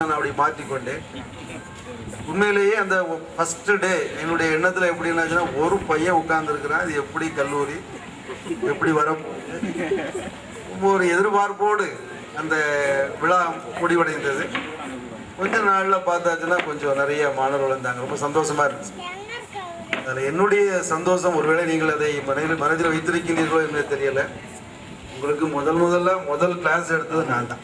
நான் அப்படி மாற்றிக்கொண்டேன். உண்மையிலேயே அந்த ஃபர்ஸ்ட் டே என்னுடைய எண்ணத்தில் எப்படி இருந்துச்சுன்னா, ஒரு பையன் உட்கார்ந்துருக்கிறான், அது எப்படி கல்லூரி எப்படி வரும் ஒரு எதிர்பார்ப்போடு அந்த விழா முடிவடைந்தது. கொஞ்ச நாளில் பார்த்தாச்சுன்னா கொஞ்சம் நிறைய மாணவர்கள் வந்தாங்க. ரொம்ப சந்தோஷமா இருந்துச்சு. அதில் என்னுடைய சந்தோஷம், ஒருவேளை நீங்கள் அதை மனதில் வைத்திருக்கிறீர்களோ என்று தெரியல, உங்களுக்கு முதல் கிளாஸ் எடுத்தது நான் தான்.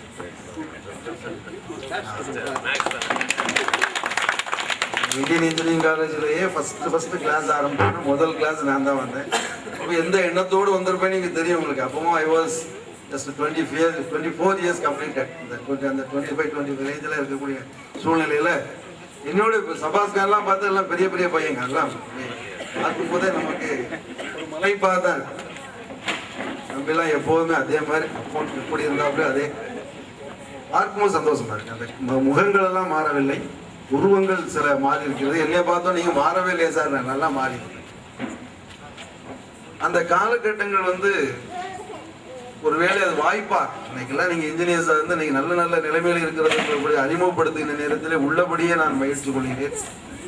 இந்தியன் இன்ஜினியரிங் காலேஜிலேயே ஃபர்ஸ்ட் கிளாஸ் ஆரம்பிச்சு முதல் கிளாஸ் நான் தான் வந்தேன். அப்போ எந்த எண்ணத்தோடு வந்திருப்பேன் நீங்கள் தெரியும் உங்களுக்கு. அப்பவும் I was just 24 years completed. அந்த 25 ஏஜில் இருக்கக்கூடிய சூழ்நிலையில் என்னோட சபாஸ்காரெலாம் பார்த்து எல்லாம் பெரிய பெரிய பையங்க, எல்லாம் பார்க்கும் போதே நமக்கு ஒரு மலைப்பாக தான் இருக்கு. நம்மெல்லாம் எப்போதுமே அதே மாதிரி எப்படி இருந்தாப்புல அதே பார்க்கும்போது சந்தோஷமா இருக்கு. அந்த முகங்கள் எல்லாம் மாறவில்லை, உருவங்கள் சில மாறி இருக்கிறது. என்னைய பார்த்தோம் நீங்க மாறவே இல்லையா சார், நான் நல்லா மாறி. அந்த காலகட்டங்கள் வந்து ஒருவேளை அது வாய்ப்பா, இன்னைக்கெல்லாம் நீங்க இன்ஜினியர்ஸா இருந்து நீங்க நல்ல நல்ல நிலைமையில இருக்கிறது அறிமுகப்படுத்துகிற நேரத்தில் உள்ளபடியே நான் மகிழ்ச்சி கொள்கிறேன்.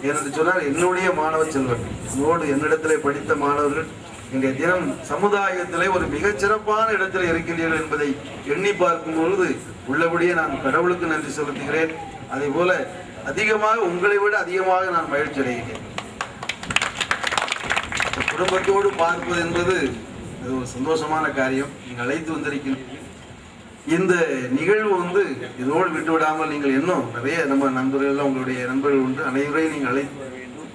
ஏனென்று சொன்னால் என்னுடைய மாணவ செல்வர்கள் என்னிடத்திலே படித்த மாணவர்கள் இன்றைய தினம் சமுதாயத்திலே ஒரு மிகச்சிறப்பான இடத்தில் இருக்கின்றீர்கள் என்பதை எண்ணி பார்க்கும் பொழுது உள்ளபடியே நான் கடவுளுக்கு நன்றி செலுத்துகிறேன். அதே போல அதிகமாக உங்களை விட அதிகமாக நான் மகிழ்ச்சி அடைகிறேன். குடும்பத்தோடு பார்ப்பது என்பது அது ஒரு சந்தோஷமான காரியம். நீங்கள் அழைத்து வந்திருக்கிறீர்கள். இந்த நிகழ்வு வந்து இதோடு விட்டு விடாமல் நீங்கள் இன்னும் நிறைய நம்ம நண்பர்கள், உங்களுடைய நண்பர்கள் உண்டு, அனைவரையும் நீங்கள் அழைத்து வர வேண்டும்.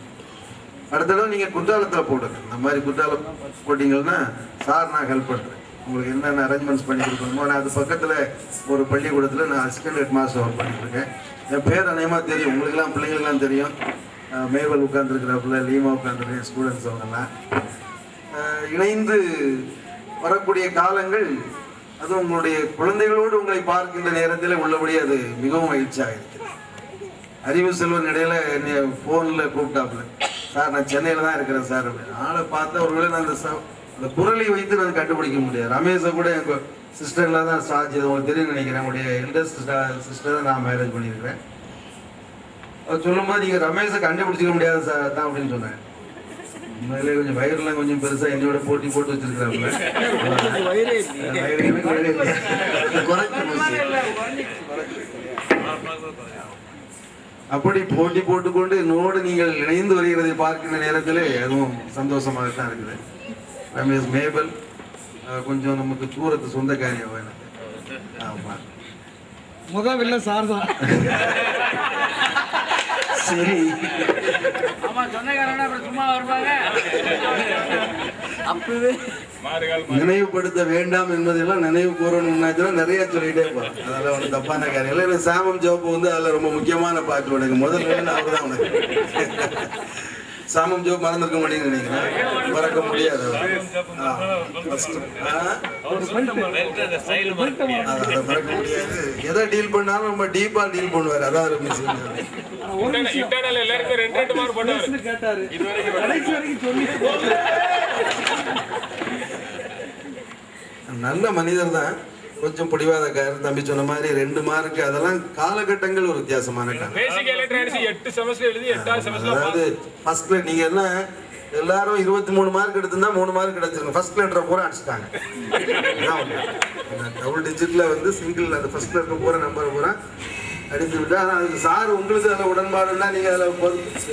அடுத்த தடவை நீங்கள் குற்றாலத்தில் போடுங்க. இந்த மாதிரி குற்றாலம் போட்டிங்கன்னா சார் நான் ஹெல்ப் பண்ணுறேன். உங்களுக்கு என்னென்ன அரேஞ்ச்மெண்ட்ஸ் பண்ணி கொடுக்கணுமோ. நான் அது பக்கத்தில் ஒரு பள்ளிக்கூடத்தில் நான் அசிஸ்டன்ட் ஹெட் மாஸ்டர் ஒர்க் பண்ணிட்டுருக்கேன். என் பேர் அநேகமாக தெரியும் உங்களுக்கெல்லாம், பிள்ளைங்களுக்கெல்லாம் தெரியும். மேவல் உட்காந்துருக்கிறப்பல, லீமா உட்காந்துருக்கேன், ஸ்டூடெண்ட்ஸ் அவங்கெல்லாம் இணைந்து வரக்கூடிய காலங்கள். அது உங்களுடைய குழந்தைகளோடு உங்களை பார்க்கின்ற நேரத்தில் உள்ளபடி அது மிகவும் மகிழ்ச்சியாக இருக்குது. அறிவு செல்வன் இடையில என்னை ஃபோனில் கூப்பிட்டாப்புல, சார் நான் சென்னையில் தான் இருக்கிறேன் சார் அப்படின்னு. ஆளை பார்த்தா ஒருவேளை நான் அந்த குரலை வைத்து நான் கண்டுபிடிக்க முடியாது. ரமேஷை கூட எங்கள் சிஸ்டரில் தான் சாட்சி, உங்களுக்கு தெரியும் நினைக்கிறேன். உங்களுடைய எல்டஸ்ட் சிஸ்டர் தான் நான் மேரேஜ் பண்ணியிருக்கிறேன். அவர் சொல்லும்போது நீங்கள் ரமேஷை கண்டுபிடிச்சிக்க முடியாது சார் தான் அப்படின்னு சொன்னேன். உண்மையிலே கொஞ்சம் வயிறுலாம் கொஞ்சம் பெருசா என்னோட போட்டி போட்டு வச்சிருக்கிறாங்க. அப்படி போட்டி போட்டுக்கொண்டு என்னோடு நீங்கள் இணைந்து வருகிறதை பார்க்கின்ற நேரத்தில் அதுவும் சந்தோஷமாகத்தான் இருக்குது. ரமேஷ் மேபல் கொஞ்சம் நமக்கு தூரத்து சொந்தக்காரியம் எனக்கு. ஆமா, முதல்ல சார் தான். சரி, நினைவுபடுத்த வேண்டாம் என்பதெல்லாம் நினைவு கூறணும்னா நிறைய சொல்லிட்டே போறேன். அதெல்லாம் ஒன்றும் தப்பான காரியம் இல்லை. சாமம் ஜோப்பு வந்து அதுல ரொம்ப முக்கியமான பாட்டு உனக்கு முதல்ல அவர்தான் உனக்கு. சாமம் ஜோப் மறந்துருக்க முடியும்னு நினைக்கிறேன். மறக்க முடியாது. மறக்க முடியாது. எதை டீல் பண்ணாலும் ரொம்ப டீப்பா டீல் பண்ணுவார். அதான் நல்ல மனிதர் தான். கொஞ்சம் பிடிவாதக்காரர், தம்பி சொன்ன மாதிரி 2 மார்க், அதெல்லாம் காலகட்டங்கள் ஒரு வித்தியாசமான காலம். அதாவது ஃபர்ஸ்ட் கிரேட் நீங்க என்ன எல்லாரும் 23 மார்க் எடுத்திருந்தா 3 மார்க் கிடைச்சிருங்க. ஃபர்ஸ்ட் கிரேடரை பூரா அடிச்சுட்டாங்க. டபுள் டிஜிட்ல வந்து சிங்கிள் அந்த ஃபர்ஸ்ட் கிரேடர் பூரா நம்பர் பூரா அடித்து விட்டா. ஆனால் அதுக்கு சார் உங்களுக்கு அதில் உடன்பாடுன்னா நீங்கள் அதில்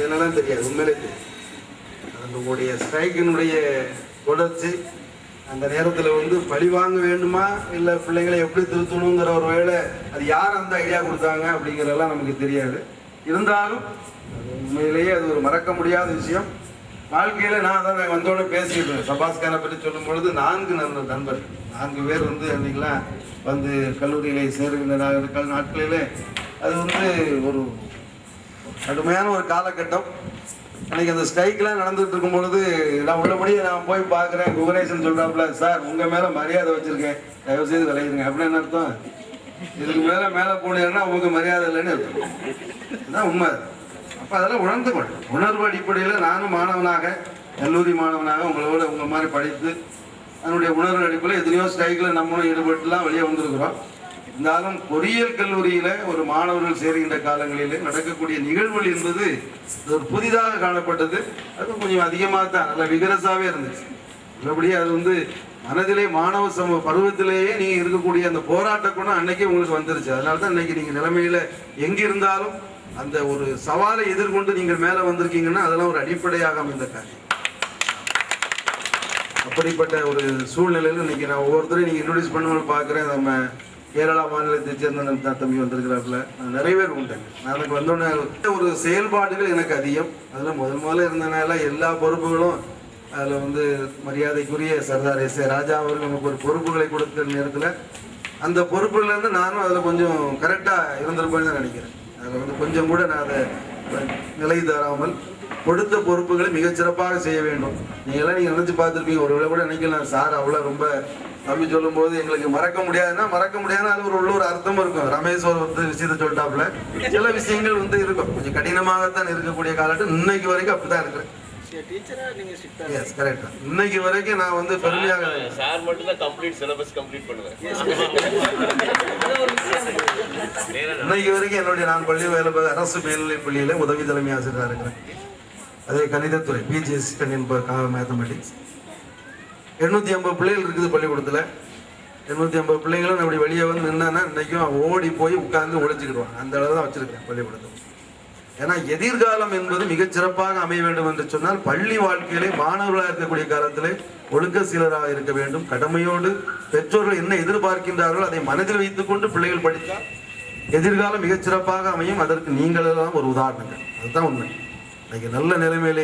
என்னெல்லாம் தெரியாது. உண்மையிலே தெரியும். உங்களுடைய ஸ்ட்ரைக்கினுடைய தொடர்ச்சி அந்த நேரத்தில் வந்து பழி வாங்க வேண்டுமா இல்லை பிள்ளைங்களை எப்படி திருத்தணுங்கிற ஒரு வேளை அது யார் அந்த ஐடியா கொடுத்தாங்க அப்படிங்கிறதெல்லாம் நமக்கு தெரியாது. இருந்தாலும் உண்மையிலேயே அது ஒரு மறக்க முடியாத விஷயம். வாழ்க்கையில் நான் தான் வந்தோட பேசிக்கிட்டேன். சபாஸ்காரை பற்றி சொல்லும் பொழுது 4 நண்பர்கள் 4 பேர் வந்து அன்றைக்கெலாம் வந்து கல்லூரியிலே சேருகின்ற நாட்களிலே அது வந்து ஒரு கடுமையான ஒரு காலகட்டம். அன்றைக்கி அந்த ஸ்ட்ரைக்லாம் நடந்துகிட்டு இருக்கும் பொழுது நான் உள்ளபடியே நான் போய் பார்க்குறேன். குகனேசன் சொல்கிறாப்புல, சார் உங்கள் மேலே மரியாதை வச்சுருக்கேன், தயவுசெய்து விளையுங்க அப்படின்னு அர்த்தம். இதுக்கு மேலே போனீங்கன்னா உங்களுக்கு மரியாதை இல்லைன்னு அர்த்தம். அதுதான் உண்மை. அப்போ அதெல்லாம் உணர்ந்துக்கணும். உணர்வு அடிப்படையில் நானும் மாணவனாக, கல்லூரி மாணவனாக உங்கள் மாதிரி படித்து அதனுடைய உணர்வு அடிப்படையில் எத்தனையோ ஸ்ட்ரைக்கில் நம்மளும் ஈடுபட்டுலாம் வெளியே வந்திருக்கிறோம். இருந்தாலும் பொறியியல் கல்லூரியில ஒரு மாணவர்கள் சேருகின்ற காலங்களிலே நடக்கக்கூடிய நிகழ்வுகள் என்பது ஒரு புதிதாக காணப்பட்டது. அது கொஞ்சம் அதிகமாக தான் நல்ல விகரசாவே இருந்துச்சு. மறுபடியும் அது வந்து மனதிலே மாணவ பருவத்திலேயே நீங்க இருக்கக்கூடிய அந்த போராட்ட குணம் அன்னைக்கே உங்களுக்கு வந்துருச்சு. அதனாலதான் இன்னைக்கு நீங்க நிலைமையில எங்க இருந்தாலும் அந்த ஒரு சவாலை எதிர்கொண்டு நீங்கள் மேல வந்திருக்கீங்கன்னா அதெல்லாம் ஒரு அடிப்படையாக அமைந்த காரியம். அப்படிப்பட்ட ஒரு சூழ்நிலையில இன்னைக்கு நான் ஒவ்வொருத்தரையும் நீங்க இன்ட்ரோடியூஸ் பண்ணுவோம் பார்க்குறேன். நம்ம கேரளா மாநிலத்தை சேர்ந்த தம்பி வந்திருக்கிறாப்புல நிறைய பேர் உண்டு. நான் எனக்கு வந்தோடனே ஒரு செயல்பாடுகள் எனக்கு அதிகம். அதில் முதல்ல இருந்தனால எல்லா பொறுப்புகளும் அதில் வந்து மரியாதைக்குரிய சர்தார் எஸ் ஏ ராஜா அவர்கள் நமக்கு ஒரு பொறுப்புகளை கொடுத்த நேரத்தில் அந்த பொறுப்புலேருந்து நானும் அதில் கொஞ்சம் கரெக்டாக இருந்திருப்பேன்னு தான் நினைக்கிறேன். அதில் வந்து கொஞ்சம் கூட நான் அதை நிலை தராமல் கொடுத்த பொறுப்புகளை மிகச்சிறப்பாக செய்ய வேண்டும். நீங்களாம் நீங்கள் நினச்சி பார்த்துருப்பீங்க. ஒருவேளை கூட நினைக்கலாம் சார் அவ்வளோ ரொம்ப தம்பி சொல்லும் போது எங்களுக்கு மறக்க முடியாதுன்னா அது உள்ள ஒரு அர்த்தமும் இருக்கும். ரமேஷ் ஒரு விஷயத்தை சொல்லிட்டாப்புல சில விஷயங்கள் வந்து இருக்கும் கொஞ்சம் கடினமாகத்தான் இருக்கக்கூடிய காலகட்டம். இன்னைக்கு வரைக்கும் அப்படிதான் இருக்கிறேன். இன்னைக்கு வரைக்கும் நான் வந்து பெருமையாக சார் மட்டும் தான் கம்ப்ளீட் சிலபஸ் கம்ப்ளீட் பண்ணுவேன். இன்னைக்கு வரைக்கும் என்னுடைய நான் பள்ளி வேலை அரசு மேல்நிலைப் பள்ளியில உதவி தலைமை ஆசிரியராக இருக்கிறேன். அதே கணிதத்துறை பிஜிஎஸ் மேத்தமெட்டிக்ஸ் 850 பிள்ளைகள் இருக்குது பள்ளிக்கூடத்தில். 850 பிள்ளைங்களும் அப்படி வெளியே வந்து நின்னா இன்னைக்கும் ஓடி போய் உட்கார்ந்து ஒழிச்சுக்கிடுவாங்க. அந்த அளவு தான் வச்சிருக்கேன் பள்ளிக்கூடத்தில். ஏன்னா எதிர்காலம் என்பது மிகச்சிறப்பாக அமைய வேண்டும் என்று சொன்னால் பள்ளி வாழ்க்கையிலே மாணவர்களாக இருக்கக்கூடிய காலத்திலே ஒழுக்க சீலராக இருக்க வேண்டும். கடமையோடு பெற்றோர்கள் என்ன எதிர்பார்க்கின்றார்களோ அதை மனதில் வைத்துக் கொண்டு பிள்ளைகள் படித்தால் எதிர்காலம் மிகச்சிறப்பாக அமையும். அதற்கு நீங்கள் எல்லாம் ஒரு உதாரணங்கள். அதுதான் உண்மை. இன்னைக்கு நல்ல நிலைமையிலே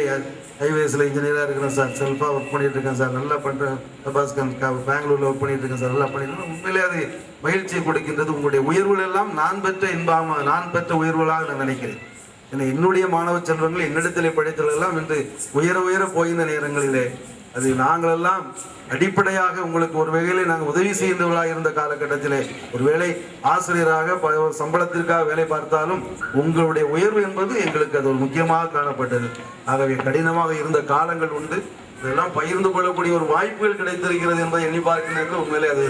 ஹைவேஸில் இன்ஜினியராக இருக்கிறேன் சார், செல்ஃபாக ஒர்க் பண்ணிட்டு இருக்கேன் சார், நல்லா பண்ணுறேன், பெங்களூரில் ஒர்க் பண்ணிட்டு இருக்கேன் சார், நல்லா பண்ணிட்டு உண்மையிலே அது மகிழ்ச்சியை கொடுக்கின்றது. உங்களுடைய உயர்வுகள் எல்லாம் நான் பெற்ற உயர்வுகளாக நான் நினைக்கிறேன். ஏன்னா என்னுடைய மாணவ செல்வங்கள் என்னிடத்திலே படித்ததெல்லாம் இன்று உயர போகின்ற நேரங்களிலே அது நாங்களெல்லாம் அடிப்படையாக உங்களுக்கு ஒரு வகையிலே நாங்கள் உதவி செய்கின்றவர்களாக இருந்த காலகட்டத்திலே ஒருவேளை ஆசிரியராக சம்பளத்திற்காக வேலை பார்த்தாலும் உங்களுடைய உயர்வு என்பது எங்களுக்கு அது ஒரு முக்கியமாக காணப்பட்டது. ஆகவே கடினமாக இருந்த காலங்கள் உண்டு. இதெல்லாம் பகிர்ந்து கொள்ளக்கூடிய ஒரு வாய்ப்புகள் கிடைத்திருக்கிறது என்பதை எண்ணி பார்க்கின்ற உண்மையிலே அது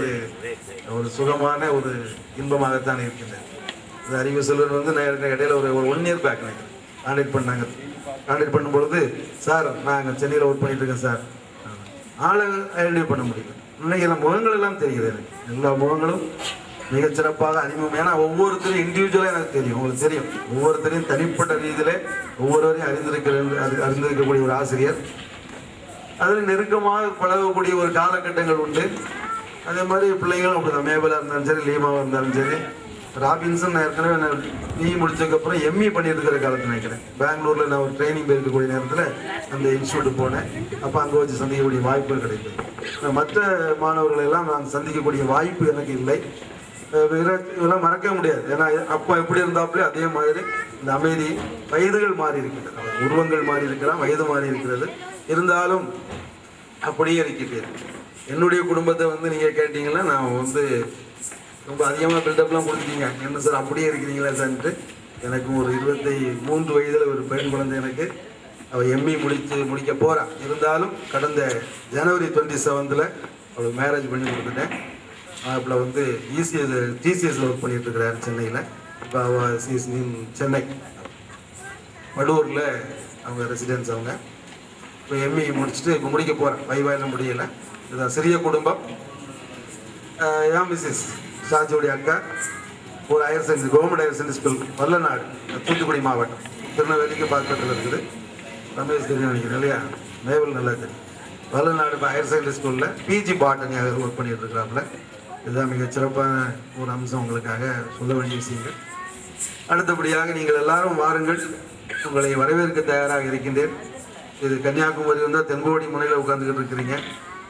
ஒரு சுகமான ஒரு இன்பமாகத்தான் இருக்கின்றது. அறிவு செல்வன் வந்து நான் இடையில ஒரு 1 year பேக் கான்டாக்ட் பண்ணாங்க. கான்டாக்ட் பண்ணும்பொழுது சார் நாங்கள் சென்னையில் ஒர்க் பண்ணிட்டு இருக்கேன் சார், ஆளை ஐடென்டிஃபை பண்ண முடியல. இன்னைக்கு எல்லாம் முகங்கள் எல்லாம் தெரியுது எனக்கு. எல்லா முகங்களும் மிகச்சிறப்பாக அறிமுகம். ஏன்னா ஒவ்வொருத்தரும் இண்டிவிஜுவலாக எனக்கு தெரியும், உங்களுக்கு தெரியும். ஒவ்வொருத்தரையும் தனிப்பட்ட ரீதியில ஒவ்வொருவரையும் அறிந்திருக்கக்கூடிய ஒரு ஆசிரியர். அதில் நெருக்கமாக பழகக்கூடிய ஒரு காலகட்டங்கள் உண்டு. அதே மாதிரி பிள்ளைங்களும் அப்படிதான். மேபலாக இருந்தாலும் சரி, லீமாவாக இருந்தாலும் சரி. ராபின்சன் ஏற்கனவே நான் முடிச்சதுக்கப்புறம் எம்இ பண்ணிட்டு இருக்கிற காலத்தில் நினைக்கிறேன். பெங்களூரில் நான் ஒரு ட்ரைனிங் போயிருக்கக்கூடிய நேரத்தில் அந்த இன்ஸ்டியூட் போனேன். அப்போ அங்கே வச்சு சந்திக்கக்கூடிய வாய்ப்புகள் கிடைத்தது. மற்ற மாணவர்கள் எல்லாம் நான் சந்திக்கக்கூடிய வாய்ப்பு எனக்கு இல்லை. இதெல்லாம் மறக்க முடியாது. ஏன்னா அப்போ எப்படி இருந்தாப்புல அதே மாதிரி இந்த அமைதி. வயதுகள் மாறி இருக்கிறது, உருவங்கள் மாறி இருக்கலாம், வயது மாறி இருக்கிறது. இருந்தாலும் அப்படியே இருக்கிறது. என்னுடைய குடும்பத்தை வந்து நீங்கள் கேட்டீங்கன்னா நான் வந்து ரொம்ப அதிகமாக பில்டப்லாம் கொடுத்துட்டீங்க. என்ன சார் அப்படியே இருக்கிறீங்களா சார்ன்ட்டு. எனக்கும் ஒரு 23 வயதில் ஒரு பெண் குழந்தை எனக்கு. அவள் எம்இ முடிக்க போகிறான். இருந்தாலும் கடந்த ஜனவரி 27 அவளுக்கு மேரேஜ் பண்ணி கொடுத்துட்டேன். அப்போ வந்து டிசிஎஸ்ல ஒர்க் பண்ணிட்டு இருக்கிறாரு சென்னையில். இப்போ அவள் சென்னை வடூரில் அவங்க ரெசிடென்ஸ். அவங்க இப்போ எம்இ முடிச்சுட்டு இப்போ முடிக்க போகிறேன். வைவாயிலும் முடியலை. இதுதான் சிறிய குடும்பம். ஏன் மிஸ்ஸஸ் ஷாஜியோடைய அக்கா ஒரு higher secondary government higher secondary school Vallanadu, Thoothukudi மாவட்டம், திருநெல்வேலிக்கு பக்கத்தில் இருக்குது. ரமேஷ் தெரியும் நினைக்கிறேன் இல்லையா? மேவல் நல்லா தெரியும். வல்லநாடு ஹையர் செகண்டரி ஸ்கூலில் பிஜி பாட்டனியாக ஒர்க் பண்ணிட்டு இருக்கிறாப்புல. இதுதான் மிகச்சிறப்பான ஒரு அம்சம் உங்களுக்காக சொல்ல வேண்டிய விஷயங்கள். அடுத்தபடியாக நீங்கள் எல்லாரும் வாருங்கள், உங்களை வரவேற்க தயாராக இருக்கின்றேன். இது கன்னியாகுமரி வந்தால் தென்போடி முனையில் உட்காந்துக்கிட்டு இருக்கிறீங்க.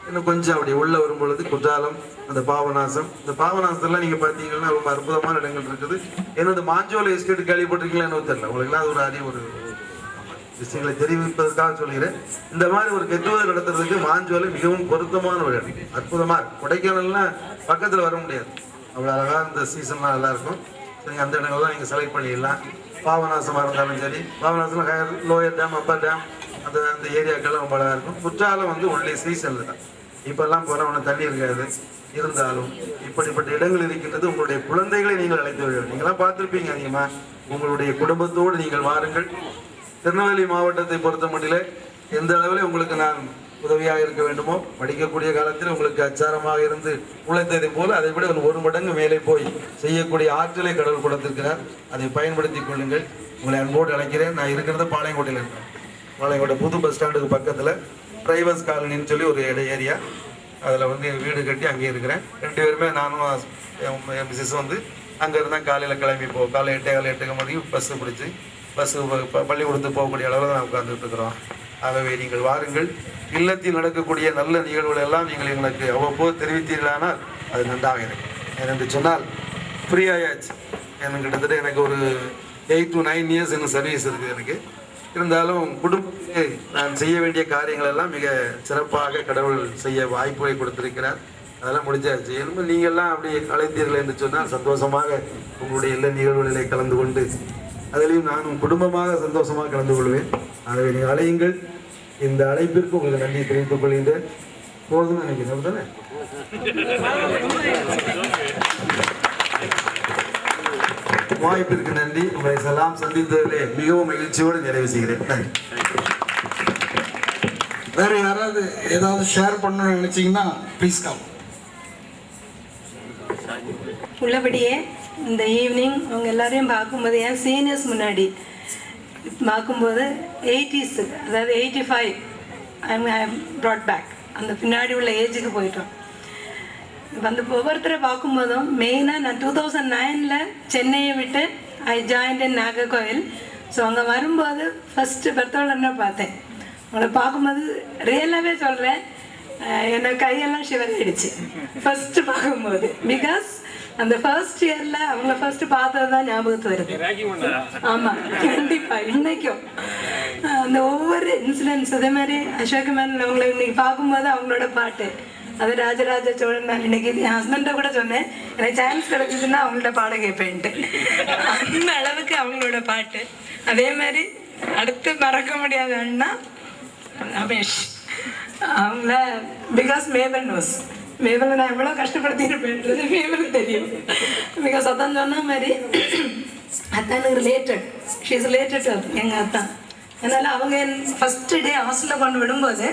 இன்னும் கொஞ்சம் அப்படி உள்ள வரும்பொழுது குற்றாலம், அந்த பாபநாசம். இந்த பாபநாசத்தெல்லாம் நீங்கள் பார்த்தீங்கன்னா ரொம்ப அற்புதமான இடங்கள் இருக்குது. என்னோட மாஞ்சோலை எஸ்டேட் கேள்விப்பட்டிருக்கீங்களா என்ன தெரியல. உங்களுக்குலாம் அது ஒரு விஷயங்களை தெரிவிப்பதற்காக சொல்கிறேன். இந்த மாதிரி ஒரு கெட்டுவது நடத்துறதுக்கு மாஞ்சோலை மிகவும் பொருத்தமான ஒரு இடம். அற்புதமாக இருக்கும். கொடைக்கானல்லாம் பக்கத்தில் வர முடியாது, அவ்வளோ அழகாக இந்த சீசன்லாம் நல்லா இருக்கும். சரி, அந்த இடங்கள்லாம் நீங்கள் செலக்ட் பண்ணிடலாம். பாபநாசமாக இருந்தாலும் சரி, Papanasam higher lower dam, upper dam, அந்த ஏரியாக்கெல்லாம் ரொம்ப அழகாக இருக்கும். குற்றாலம் வந்து ஒன்லி சீசனில் தான். இப்போல்லாம் போனால் ஒன்றும் தண்ணி இருக்காது. இருந்தாலும் இப்படிப்பட்ட இடங்கள் இருக்கின்றது. உங்களுடைய குழந்தைகளை நீங்கள் அழைத்து வருவீர்கள். நீங்களாம் பார்த்துருப்பீங்க அதிகமாக. உங்களுடைய குடும்பத்தோடு நீங்கள் வாருங்கள். திருநெல்வேலி மாவட்டத்தை பொறுத்த மட்டிலே எந்த அளவில் உங்களுக்கு நான் உதவியாக இருக்க வேண்டுமோ, படிக்கக்கூடிய காலத்தில் உங்களுக்கு அச்சாரமாக இருந்து உழைத்ததை போல அதை விட ஒரு மடங்கு மேலே போய் செய்யக்கூடிய ஆற்றலை கடவுள் கொடுத்திருக்கிறார். அதை பயன்படுத்திக் கொள்ளுங்கள். உங்களை அன்போடு அழைக்கிறேன். நான் இருக்கிறது பாளையங்கோட்டையில் இருக்கேன். பாளையங்கோட்டை புது பஸ் ஸ்டாண்டுக்கு பக்கத்தில் டிரைவர்ஸ் காலனின்னு சொல்லி ஒரு ஏரியா. அதில் வந்து வீடு கட்டி அங்கே இருக்கிறேன். 2 பேருமே நானும் என் மிஸ்ஸஸ் வந்து அங்கே இருந்தால் காலையில் கிளம்பி காலை 8 மணிக்கு பஸ்ஸு பிடிச்சி பள்ளிக்கூடத்துக்கு போகக்கூடிய அளவில் நான் உட்கார்ந்துட்டு இருக்கிறோம். ஆகவே நீங்கள் வாருங்கள். இல்லத்தில் நடக்கக்கூடிய நல்ல நிகழ்வுகள் எல்லாம் நீங்கள் எங்களுக்கு அவ்வப்போது தெரிவித்தீர்களானால் அது நன்றாக இருக்கும். ஏனென்று சொன்னால் ஃப்ரீ ஆயாச்சு. எனக்கு கிட்டத்தட்ட எனக்கு ஒரு 8 to 9 years இன்னும் சர்வீஸ் இருக்குது எனக்கு. இருந்தாலும் குடும்பத்திலே நான் செய்ய வேண்டிய காரியங்கள் எல்லாம் மிக சிறப்பாக கடவுள் செய்ய வாய்ப்புகளை கொடுத்திருக்கிறார். அதெல்லாம் முடிஞ்சாச்சு. இனிமேல் நீங்கள்லாம் அப்படி அழைத்தீர்கள் என்று சொன்னால் சந்தோஷமாக உங்களுடைய எல்லா நிகழ்வுகளிலே கலந்து கொண்டு அதிலையும் நானும் குடும்பமாக சந்தோஷமாக கலந்து கொள்வேன். ஆகவே நீங்கள் அழையுங்கள். இந்த அழைப்பிற்கு உங்களுக்கு நன்றி தெரிவித்துக் கொள்கின்றேன். போதும் நினைக்கிறேன் தானே. வாய்ப்பிற்கு நன்றி. உங்களை எல்லாம் சந்தித்ததிலே மிகவும் மகிழ்ச்சியோடு நிறைவு செய்கிறேன். நன்றி. வேற யாராவது ஏதாவது ஷேர் பண்ணணும்னு நினைச்சீங்கன்னா ப்ளீஸ் கம். உள்ளபடியே இந்த ஈவினிங் அவங்க எல்லாரையும் பார்க்கும்போது என் சீனியர்ஸ் முன்னாடி பார்க்கும்போது 80s, அதாவது 85 ஐ ப்ராட் பேக். அந்த பின்னாடி உள்ள ஏஜுக்கு போயிட்டோம். வந்து ஒவ்வொருத்தரை பார்க்கும்போதும் மெயினாக நான் 2009 சென்னையை விட்டு I joined in Nagercoil. So அங்கே வரும்போது ஃபஸ்ட்டு பெர்த்தோலன்னா பார்த்தேன். அவங்கள பார்க்கும்போது ரியலாகவே சொல்கிறேன், எனக்கு கையெல்லாம் ஷிவர் ஆகிடுச்சு ஃபஸ்ட்டு பார்க்கும்போது. பிகாஸ் அந்த ஃபர்ஸ்ட் இயரில் அவங்கள ஃபர்ஸ்ட்டு பார்த்தது தான் ஞாபகத்து வருது. ஆமாம், கண்டிப்பாக இன்னைக்கும் அந்த ஒவ்வொரு இன்சிடென்ட்ஸ் அதே மாதிரி அசோக் மேன் அவங்களை இன்னைக்கு பார்க்கும்போது அவங்களோட பாட்டு அது ராஜராஜ சோழன். நான் இன்னைக்கு என் ஹஸ்பண்டை கூட சொன்னேன், எனக்கு சான்ஸ் கிடைச்சிதுன்னா அவங்கள்ட்ட பாட கேட்பேன்ட்டு. அந்த அளவுக்கு அவங்களோட பாட்டு. அதே மாதிரி அடுத்து மறக்க முடியாத அண்ணா ரமேஷ். அவங்கள பிகாஸ் மேபல் நோஸ், மேபலை நான் எவ்வளோ கஷ்டப்படுத்திருப்பேன்றது மேபலுக்கு தெரியும். பிகாஸ் அதான் சொன்ன மாதிரி அத்தானுக்கு ரிலேட்டட், ஷீஸ் ரிலேட்டட் எங்கள் அத்தான். அதனால் அவங்க என் ஃபஸ்ட்டு டே ஹாஸ்டலில் கொண்டு விடும்போது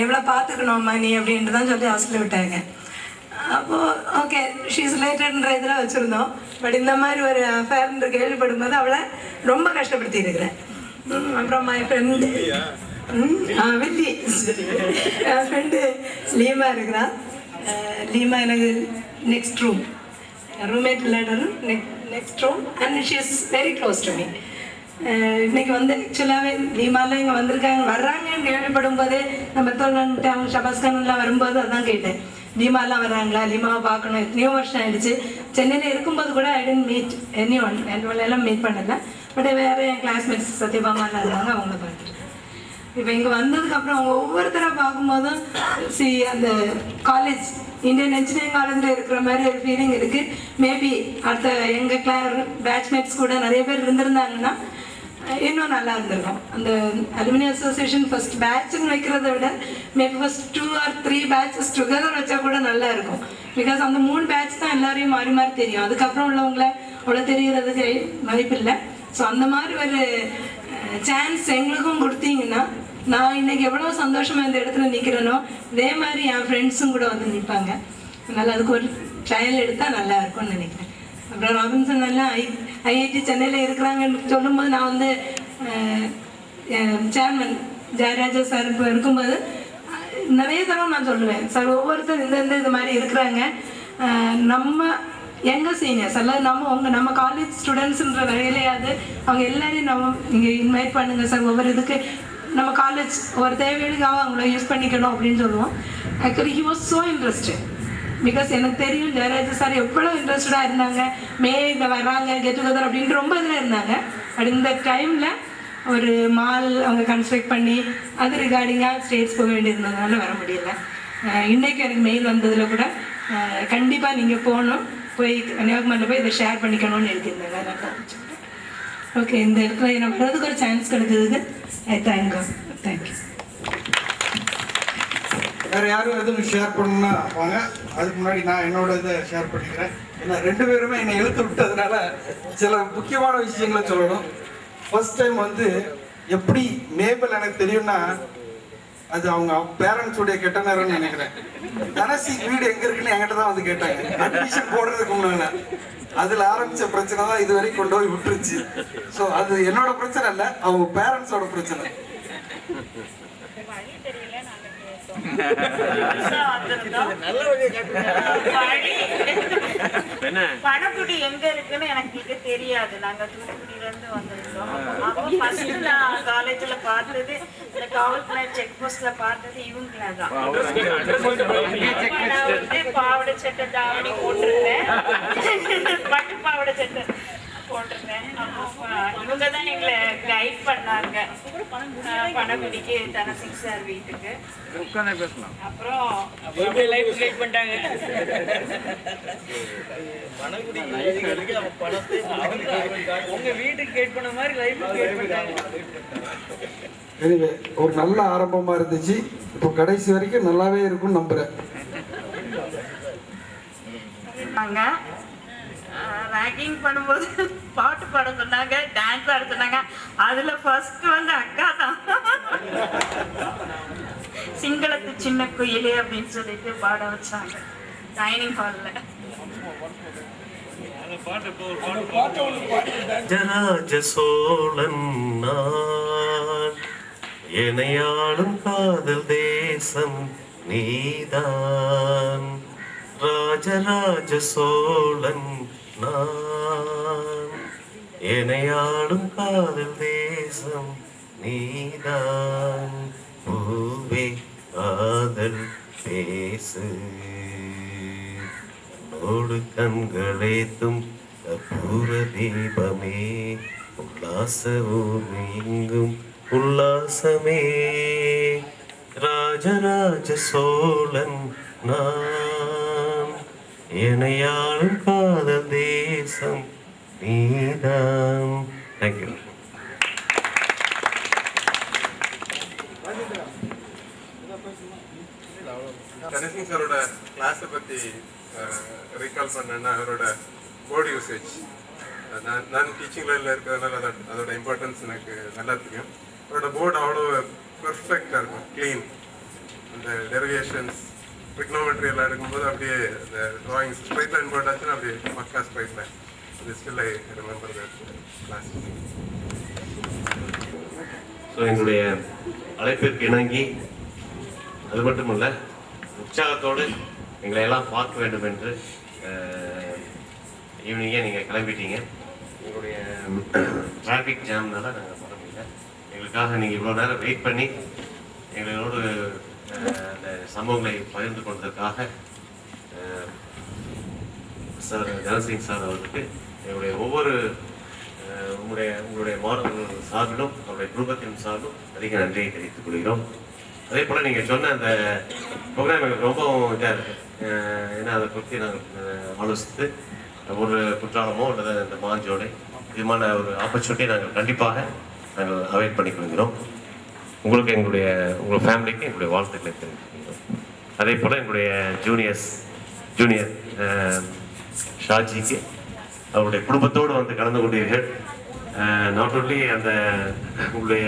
எவ்வளோ பார்த்துக்கணும்மா நீ அப்படின்ட்டு தான் சொல்லி ஹாஸ்டலில் விட்டாங்க. அப்போது ஓகே ஷீஸ் ரிலேட்டட்ன்ற இதில் வச்சுருந்தோம். பட் இந்த மாதிரி ஒரு அஃபேர்ன்ற கேள்விப்படும்போது அவளை ரொம்ப கஷ்டப்படுத்தி இருக்கிறேன். அப்புறம் மை ஃப்ரெண்டு வெள்ளி என் ஃப்ரெண்டு லீமா இருக்கிறான். லீமா எனக்கு நெக்ஸ்ட் ரூம்மேட் இல்லாட்டாலும் next room and she is very close to me. இன்னைக்கு வந்து ஆக்சுவலாகவே லீமாலாம் இங்கே வர்றாங்கன்னு கேள்விப்படும் போதே நம்ம தோணுன்ட்டு அவங்க ஷபாஸ்கான்லாம் வரும்போது அதான் கேட்டேன், லீமாலாம் வர்றாங்களா, லீமாவை பார்க்கணும். எத்தனையோ வருஷம் ஆயிடுச்சு. சென்னையில் இருக்கும்போது கூட ஐ டென்ட் மீட் எனி ஒன், எல்லாம் மீட் பண்ணலை. பட் வேறு என் கிளாஸ்மேட்ஸ் சத்யபாமாலாம் இருந்தாங்க, அவங்கள பார்த்துட்டு. இப்போ இங்கே வந்ததுக்கப்புறம் அவங்க ஒவ்வொருத்தரை பார்க்கும்போதும் அந்த காலேஜ் இந்தியன் இன்ஜினியரிங் காலேஜில் இருக்கிற மாதிரி ஒரு ஃபீலிங் இருக்குது. மேபி அடுத்த எங்கள் பேட்ச்மேட்ஸ் கூட நிறைய பேர் இருந்திருந்தாங்கன்னா இன்னும் நல்லா இருந்திருக்கும். அந்த அலுமினி அசோசியேஷன் ஃபர்ஸ்ட் பேட்ச்னு வைக்கிறத விட maybe first 2 or 3 patches together வச்சா கூட நல்லா இருக்கும். பிகாஸ் அந்த 3 பேட்ச் தான் எல்லாரையும் மாறி மாறி தெரியும். அதுக்கப்புறம் உள்ளவங்கள அவ்வளோ தெரியறதுக்கு வாய்ப்பு இல்லை. ஸோ அந்த மாதிரி ஒரு சான்ஸ் எங்களுக்கும் கொடுத்தீங்கன்னா நான் இன்னைக்கு எவ்வளோ சந்தோஷமாக இந்த இடத்துல நிற்கிறேனோ இதே மாதிரி என் ஃப்ரெண்ட்ஸும் கூட வந்து நிற்பாங்க. அதனால் அதுக்கு ஒரு ட்ரையல் எடுத்தால் நல்லா இருக்கும்னு நினைக்கிறேன். அப்புறம் ராபின்சன் எல்லாம் ஐஐடி சென்னையில் இருக்கிறாங்கன்னு சொல்லும்போது நான் வந்து சேர்மன் ஜெயராஜா சார் இப்போ இருக்கும்போது நிறைய தடவை நான் சொல்லுவேன், சார் ஒவ்வொருத்தர் இந்த இது மாதிரி இருக்கிறாங்க, நம்ம எங்கள் சீனியர்ஸ் எல்லாம் நம்ம காலேஜ் ஸ்டூடெண்ட்ஸுன்ற வகையிலையாவது அவங்க எல்லாரையும் நம்ம இங்கே இன்வைட் பண்ணுங்கள் சார். ஒவ்வொரு இதுக்கு நம்ம காலேஜ் ஒரு தேவைகளுக்காக அவங்கள யூஸ் பண்ணிக்கணும் அப்படின்னு சொல்லுவோம். Actually he was so interested. Because எனக்கு தெரியும் ஜெயராஜா சார் எவ்வளோ இன்ட்ரெஸ்டடாக இருந்தாங்க. இதில் வர்றாங்க கெட் டுகெதர் அப்படின்ட்டு ரொம்ப இதில் இருந்தாங்க. பட் இந்த டைமில் ஒரு மால் அவங்க கன்ஸ்ட்ரக்ட் பண்ணி அது ரிகார்டிங்காக ஸ்டேட்ஸ் போக வேண்டியிருந்ததுனால வர முடியல. இன்றைக்கு எனக்கு மெயில் வந்ததில் கூட கண்டிப்பாக நீங்கள் போகணும், போய் கன்னியாகுமரியில் போய் இதை ஷேர் பண்ணிக்கணும்னு எழுதியிருந்தாங்க. நல்லா ஓகே, இந்த இடத்துல எனக்கு வர்றதுக்கு ஒரு சான்ஸ் கிடைச்சதுக்கு ஐ தேங்க்யூ. வேறு யாரும் எதுவும் ஷேர் பண்ணணும்னா வாங்க. அதுக்கு முன்னாடி நான் என்னோட இதை ஷேர் பண்ணிக்கிறேன். ஏன்னா 2 பேருமே என்னை இழுத்து விட்டதுனால சில முக்கியமான விஷயங்களை சொல்லணும். ஃபர்ஸ்ட் டைம் வந்து எப்படி மேபல் எனக்கு தெரியும்னா, அது அவங்க பேரண்ட்ஸுடைய கெட்ட நேரம்னு நினைக்கிறேன். தனசி வீடு எங்கே இருக்குன்னு என்கிட்ட தான் வந்து கேட்டாங்க அட்மிஷன் போடுறதுக்கு முன்னாடி. அதில் ஆரம்பித்த பிரச்சனை தான் இது வரைக்கும் கொண்டு போய் விட்டுருச்சு. ஸோ அது என்னோட பிரச்சனை இல்லை, அவங்க பேரண்ட்ஸோட பிரச்சனை. பணக்குடி எங்க இருக்குன்னு எனக்கு தெரியாது. நாங்க தூத்துக்குடியில இருந்து வந்திருக்கோம். அப்போ ஃபர்ஸ்ட் நான் காலேஜ்ல பார்த்தது, இந்த காவல்துறை செக் போஸ்ட்ல பார்த்தது இவங்கள தான். நான் வந்து பாவாடை சட்டை தாவணி போட்டிருந்தேன், பட்டு பாவாடை சட்டை போட்டிருந்தேன். அப்போ இவங்க தான் எங்களை கைட் பண்ணாங்க பணக்குடிக்கு, தனசிங் சார் வீட்டுக்கு. அப்புறம் எனிவே ஒரு நல்ல ஆரம்பமா இருந்துச்சு. இப்போ கடைசி வரைக்கும் நல்லாவே இருக்கும்னு நம்புறேன். ரேக்கிங் பண்ணும்போது பாட்டு பாட சொன்னாங்க, டான்ஸ் ஆட சொன்னாங்க. அதுல ஃபர்ஸ்ட் வந்து அக்கா தான். சிங்களத்து சின்ன குயிலே அப்படின்னு சொல்லிட்டு பாட வச்சாங்க டைனிங் ஹால்ல. ராஜராஜ சோழன் நான், எனையாளும் காதல் தேசம் நீதான். ராஜராஜ சோழன் நான், எனையாளும் காதல் தேசம் நீதான். பூவே காதல் பேசு, நோடு கண்களேத்தும் கற்பூர தீபமே, உல்லாச ஊர் எங்கும் உல்லாசமே. ராஜராஜ சோழன் நான், எனையாளும் காதல் தேசம் நீதான். தேங்க்யூ. தனசிங் சாரோட கிளாஸை பற்றி ரீகால் பண்ணேன்னா, அவரோட வேர்ட் யூசேஜ், நான் டீச்சிங் லைனில் இருக்கிறதுனால அதோட இம்பார்ட்டன்ஸ் எனக்கு நல்லா தெரியும். அவரோட போர்டு அவ்வளோ பெர்ஃபெக்டாக இருக்கும், க்ளீன். அந்த டெரிவேஷன்ஸ், ட்ரிக்னோமெட்ரி எல்லாம் எடுக்கும்போது அப்படியே அந்த ட்ராயிங்ஸ் ஸ்ட்ரைட் லைன் போட்டாச்சுன்னா அப்படியே பக்கா ஸ்ட்ரைட் லைன். அது still I remember that class. So எங்களுடைய அழைப்பிற்கு இணங்கி, அது மட்டுமல்ல உற்சாகத்தோடு எங்களை எல்லாம் பார்க்க வேண்டும் என்று ஈவினிங்கே நீங்கள் கிளம்பிட்டீங்க. எங்களுடைய டிராஃபிக் ஜாம்னால நாங்கள் வர முடியல. எங்களுக்காக நீங்கள் இவ்வளோ நேரம் வெயிட் பண்ணி எங்களோடு அந்த சம்பவங்களை பகிர்ந்து கொண்டதற்காக சார் தனசிங் சார் அவருக்கு எங்களுடைய ஒவ்வொரு உங்களுடைய மாணவர்கள் சார்பிலும் அவருடைய குடும்பத்தின் சார்பிலும் அதிக நன்றியை தெரிவித்துக் கொள்கிறோம். அதே போல் நீங்கள் சொன்ன அந்த ப்ரோக்ராம் எங்களுக்கு ரொம்பவும் இதாக இருக்குது. ஏன்னா அதை பற்றி நாங்கள் ஆலோசித்து ஒரு குற்றாலமோ அல்லது இந்த மாஞ்சோலை இதுமான ஒரு ஆப்பர்ச்சுனிட்டியை நாங்கள் கண்டிப்பாக நாங்கள் அவாய்ட் பண்ணிக்கொள்கிறோம். உங்களுக்கு உங்கள் ஃபேமிலிக்கு எங்களுடைய வாழ்த்துக்களை தெரிவித்துக்கிறோம். அதே போல் எங்களுடைய ஜூனியர் ஷாஜிக்கு அவருடைய குடும்பத்தோடு வந்து கலந்து கொண்டீர்கள். நாட் ஒன்லி அந்த உங்களுடைய